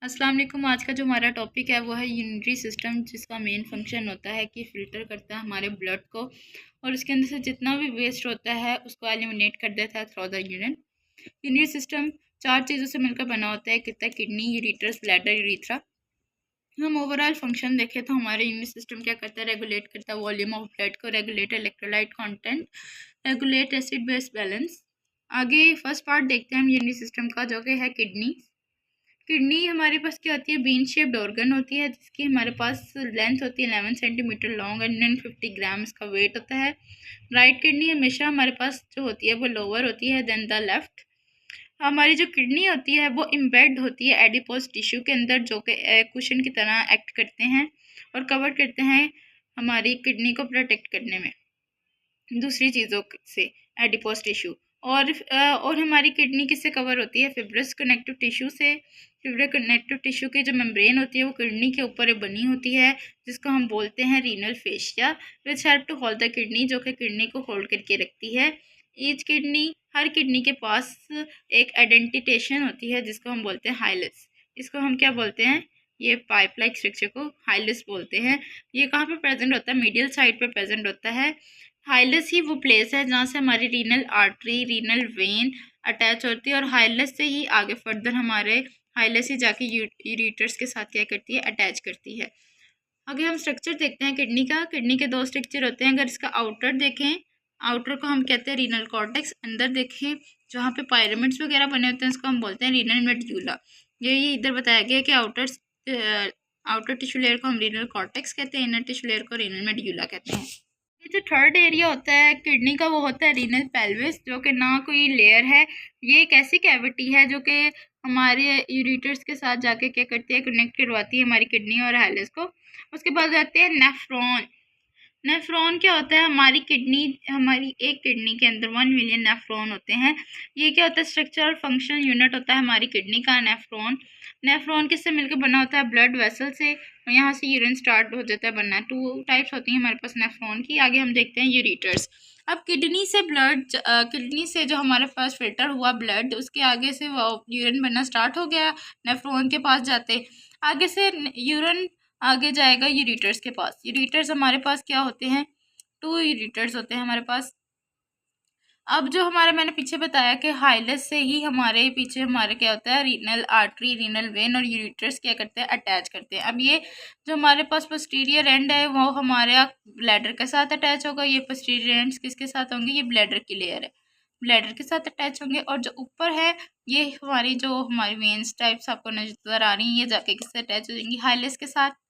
अस्सलाम वालेकुम। आज का जो हमारा टॉपिक है वो है यूरिनरी सिस्टम, जिसका मेन फंक्शन होता है कि फ़िल्टर करता है हमारे ब्लड को और उसके अंदर से जितना भी वेस्ट होता है उसको एलिमिनेट कर देता है through the urine. Urinary system चार चीज़ों से मिलकर बना होता है, किडनी, यूरेटर्स, ब्लैडर, यूरेथ्रा। हम ओवरऑल फंक्शन देखें तो हमारे यूरिनरी सिस्टम क्या करता है, रेगुलेट करता है वॉल्यूम ऑफ ब्लड को, regulate electrolyte content, regulate acid base balance. आगे फर्स्ट पार्ट देखते हैं हम यूरिनरी सिस्टम का, जो कि है किडनी। किडनी हमारे पास क्या होती है, बीन शेप्ड ऑर्गन होती है, जिसकी हमारे पास लेंथ होती है 11 सेंटीमीटर लॉन्ग एंड 150 ग्राम इसका वेट होता है। राइट किडनी हमेशा हमारे पास जो होती है वो लोअर होती है देन द लेफ्ट। हमारी जो किडनी होती है वो इम्बेड होती है एडिपोज टिश्यू के अंदर, जो कि कुशन की तरह एक्ट करते हैं और कवर करते हैं हमारी किडनी को प्रोटेक्ट करने में दूसरी चीज़ों से, एडिपोज टिश्यू। और हमारी किडनी किससे कवर होती है, फिब्रस कनेक्टिव टिश्यू से। फिब्रस कनेक्टिव टिश्यू की जो मेम्ब्रेन होती है वो किडनी के ऊपर बनी होती है, जिसको हम बोलते हैं renal fascia, which help to hold the kidney, जो कि किडनी को होल्ड करके रखती है। ईच किडनी, हर किडनी के पास एक आइडेंटिटेशन होती है जिसको हम बोलते हैं हाइलस। इसको हम क्या बोलते हैं, ये पाइप लाइक स्ट्रक्चर को हाइलस बोलते हैं। ये कहाँ पे प्रेजेंट होता है, मीडियल साइड पे प्रेजेंट होता है। हाइलस ही वो प्लेस है जहाँ से हमारी renal artery, renal vein attach होती है और हाइलस से ही आगे फर्दर हमारे हाइलस ही जाके यूरेटर्स के साथ क्या करती है, अटैच करती है। आगे हम स्ट्रक्चर देखते हैं किडनी का। किडनी के दो स्ट्रक्चर होते हैं। अगर इसका आउटर देखें, आउटर को हम कहते हैं रीनल कॉर्टेक्स। अंदर देखें जहाँ पे पायरामिड्स वगैरह बने होते हैं उसको हम बोलते हैं रीनल मेड्यूला। ये इधर बताया गया है कि आउटर टिश्यू लेयर को हम रीनल कॉर्टेक्स कहते हैं, इनर टिश्यू लेयर को रीनल मेड्यूला कहते हैं। ये जो थर्ड एरिया होता है किडनी का वो होता है रीनल पेल्विस, जो कि ना कोई लेयर है। ये एक ऐसी कैविटी है जो कि हमारे यूरेटर्स के साथ जाके क्या करती है, कनेक्ट करवाती है हमारी किडनी और हाइलस को। उसके बाद आते हैं नेफ्रॉन। नेफ्रॉन क्या होता है, हमारी एक किडनी के अंदर 1 मिलियन नेफ्रॉन होते हैं। ये क्या होता है, स्ट्रक्चर और फंक्शनल यूनिट होता है हमारी किडनी का नेफ्रॉन। नेफ्रॉन किससे मिलकर बना होता है, ब्लड वेसल से। और यहाँ से यूरिन स्टार्ट हो जाता है बनना। 2 टाइप्स होती हैं हमारे पास नेफ्रॉन की। आगे हम देखते हैं यूरेटर्स। अब किडनी से जो हमारे पास फिल्टर हुआ ब्लड, उसके आगे से वो यूरिन बनना स्टार्ट हो गया नेफ्रॉन के पास जाते। आगे से यूरिन आगे जाएगा यूरेटर्स के पास। यूरेटर्स हमारे पास क्या होते हैं, 2 यूरेटर्स होते हैं हमारे पास। अब जो हमारे मैंने पीछे बताया कि हाइलस से ही हमारे पीछे हमारे क्या होता है, रीनल आर्टरी, रीनल वेन और यूरेटर्स क्या करते हैं, अटैच करते हैं। अब ये जो हमारे पास पोस्टीरियर एंड है वो हमारे ब्लैडर के साथ अटैच होगा। ये पोस्टीरियर एंड्स किसके साथ होंगे, ये ब्लैडर की लेयर है, ब्लैडर के साथ अटैच होंगे। और जो ऊपर है ये हमारी वेन्स टाइप्स आपको नजर आ रही हैं, ये जाके किससे अटैच हो जाएंगी, हाइलस के साथ।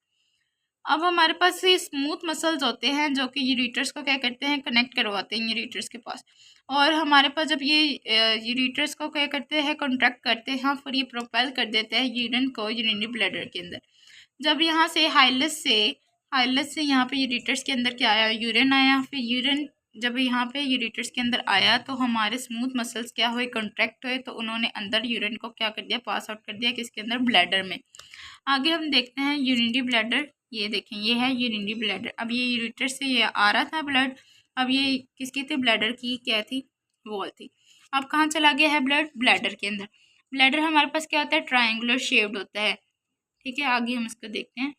अब हमारे पास ये स्मूथ मसल्स होते हैं जो कि यूरेटर्स को क्या करते हैं, कनेक्ट करवाते हैं यूरेटर्स के पास। और हमारे पास जब ये यूरेटर्स को क्या करते हैं, कॉन्ट्रैक्ट करते हैं, फिर ये प्रोपेल कर देते हैं यूरिन को यूरिनरी ब्लैडर के अंदर। जब यहाँ से हाइलस से यहाँ पे यूरेटर्स के अंदर क्या आया, यूरिन आया। फिर यूरिन जब यहाँ पे यूरेटर्स के अंदर आया तो हमारे स्मूथ मसल्स क्या हुए, कॉन्ट्रैक्ट हुए, तो उन्होंने अंदर यूरिन को क्या कर दिया, पास आउट कर दिया किसके अंदर, ब्लैडर में। आगे हम देखते हैं यूरिनरी ब्लैडर। ये देखें, ये है यूरिनरी ब्लैडर। अब ये यूरेटर से ये आ रहा था ब्लड, अब ये किसकी थी, ब्लैडर की क्या थी, वॉल थी। अब कहाँ चला गया है ब्लड, ब्लैडर के अंदर। ब्लैडर हमारे पास क्या होता है, ट्रायंगुलर शेप्ड होता है। ठीक है, आगे हम इसको देखते हैं।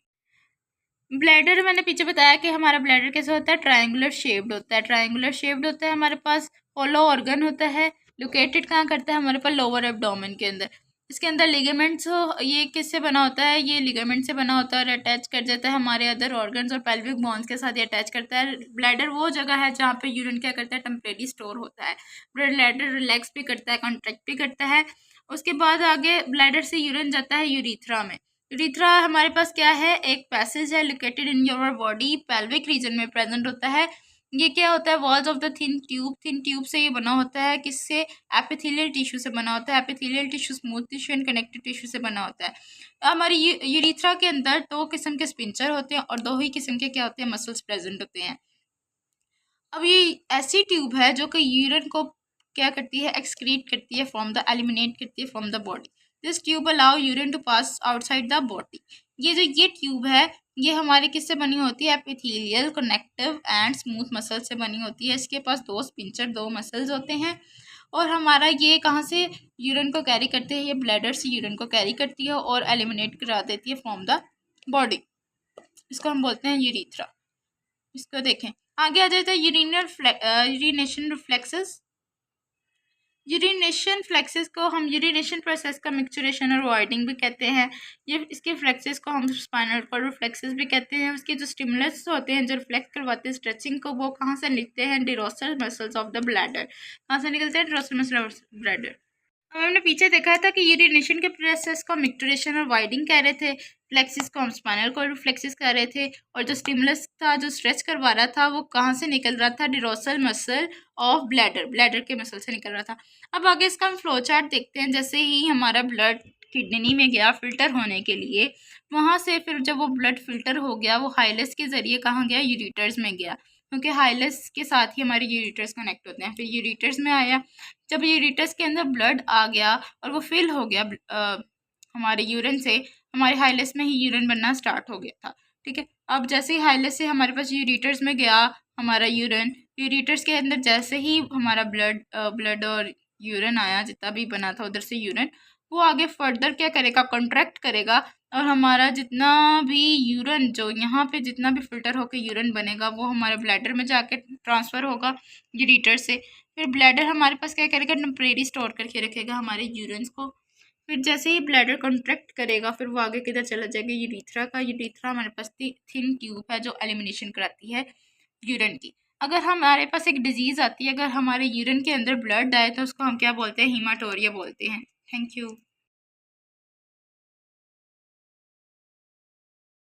ब्लैडर मैंने पीछे बताया कि हमारा ब्लैडर कैसे होता है, ट्रायंगुलर शेप्ड होता है। ट्रायंगुलर शेप्ड होता है हमारे पास, होलो ऑर्गन होता है, लोकेटेड कहाँ करता है, हमारे पास लोअर एब्डोमेन के अंदर। इसके अंदर लिगामेंट्स, ये किससे बना होता है, ये लिगामेंट से बना होता है और अटैच कर देता है हमारे अदर ऑर्गन्स और पेल्विक बोन्स के साथ ये अटैच करता है। ब्लैडर वो जगह है जहाँ पे यूरिन क्या करता है, टेम्परेरी स्टोर होता है। ब्लैडर रिलैक्स भी करता है, कॉन्ट्रैक्ट भी करता है। उसके बाद आगे ब्लैडर से यूरिन जाता है यूरीथ्रा में। यूरीथ्रा हमारे पास क्या है, एक पैसेज है located in your body, pelvic region में प्रेजेंट होता है। ये क्या होता है, walls of the thin tube से ये बना होता है, किससे, एपिथेलियल टिश्यू से बना होता है। Epithelial tissue smooth tissue and connective tissue से बना होता है। हमारी यूरीथ्रा के अंदर 2 किस्म के स्पिंचर होते हैं और 2 ही किस्म के क्या होते हैं, मसल्स प्रेजेंट होते हैं। अब ये ऐसी ट्यूब है जो कि यूरिन को क्या करती है, एक्सक्रीट करती है फ्रॉम द, एलिमिनेट करती है from the body. This tube allow urine to pass outside the body. ये ट्यूब है, ये हमारे किससे बनी होती है, epithelial, connective and smooth muscle से बनी होती है। इसके पास 2 स्पिंचर, 2 मसल्स होते हैं। और हमारा ये कहाँ से यूरिन को कैरी करते हैं, ये ब्लैडर से यूरिन को कैरी करती है और एलिमिनेट करा देती है फ्रॉम द बॉडी। इसको हम बोलते हैं यूरीथ्रा। इसको देखें, आगे आ जाता है यूरिनेशन रिफ्लेक्सेस। यूरिनेशन फ्लेक्सेस को हम यूरिनेशन प्रोसेस का मिक्सचरेशन और वाइडिंग भी कहते हैं। ये इसके फ्लेक्सेस को हम स्पाइनल कॉर्ड रिफ्लेक्सेस भी कहते हैं। उसके जो स्टिमुलस होते हैं जो रिफ्लेक्ट करवाते हैं स्ट्रेचिंग को, वो कहाँ से निकलते हैं, डिरोसल मसल्स ऑफ द ब्लैडर। कहाँ से निकलते हैं, डिरोसल मसल ऑफ ब्लैडर। अब हमने पीछे देखा था कि यूरिनेशन के प्रोसेस को मिक्सचरेशन और वाइडिंग कह रहे थे, फ्लेक्सिस को हम स्पाइनल कॉर्ड रिफ्लेक्सेस कह रहे थे, और जो स्टिमुलस था जो स्ट्रेच करवा रहा था वो कहाँ से निकल रहा था, डिरोसल मसल ऑफ ब्लैडर, ब्लैडर के मसल से निकल रहा था। अब आगे इसका हम फ्लो चार्ट देखते हैं। जैसे ही हमारा ब्लड किडनी में गया फिल्टर होने के लिए, वहाँ से फिर जब वो ब्लड फिल्टर हो गया वो हाइलेस के ज़रिए कहाँ गया, यूरिटर्स में गया, क्योंकि हाइलेस के साथ ही हमारे यूरिटर्स कनेक्ट होते हैं। फिर यूरिटर्स में आया, जब यूरिटर्स के अंदर ब्लड आ गया और वो फिल हो गया हमारे यूरिन से, हमारे हाइलेस में ही यूरिन बनना स्टार्ट हो गया था। ठीक है, अब जैसे ही हाइलेस से हमारे पास यूरिटर्स में गया हमारा यूरिन, यूरिटर्स के अंदर जैसे ही हमारा ब्लड और यूरिन आया, जितना भी बना था उधर से यूरिन, वो आगे फर्दर क्या करेगा, कॉन्ट्रैक्ट करेगा, और हमारा जितना भी यूरिन जो यहाँ पे जितना भी फिल्टर होकर यूरिन बनेगा वो हमारे ब्लैडर में जाके ट्रांसफ़र होगा यूरिटर से। फिर ब्लैडर हमारे पास क्या करेगा, टेम्परेरी स्टोर करके रखेगा हमारे यूरिन्स को। फिर जैसे ही ब्लैडर कॉन्ट्रैक्ट करेगा फिर वो आगे किधर चला जाएगा, यूरिथ्रा का। यूरिथ्रा हमारे पास थिन ट्यूब है जो एलिमिनेशन कराती है यूरिन की। अगर हमारे पास एक डिजीज़ आती है, अगर हमारे यूरिन के अंदर ब्लड आए तो उसको हम क्या बोलते हैं, हीमाटोरिया बोलते हैं। Thank you.